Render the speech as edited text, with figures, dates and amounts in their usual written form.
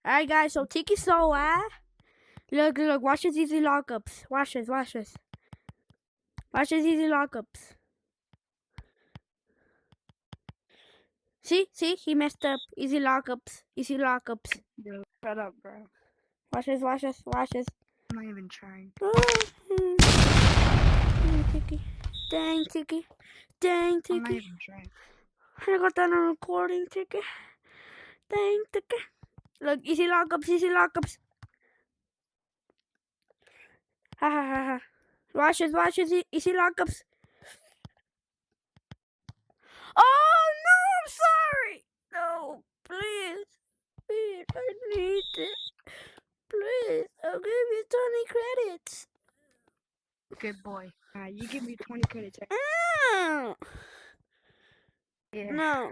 Alright, guys, so Tiki so look, watch his easy lockups. Watch this. Watch his easy lockups. See, he messed up. Easy lockups. Bro, shut up, bro. Watch this. I'm not even trying. Tiki. Dang, Tiki. I'm not even trying. I got that on recording, Tiki. Dang, Tiki. Look, easy lockups. Ha ha ha ha. Watch this. Easy lockups. Oh no, I'm sorry. No, please, I need it. Please, I'll give you 20 credits. Good boy. You give me 20 credits. No. Yeah. No.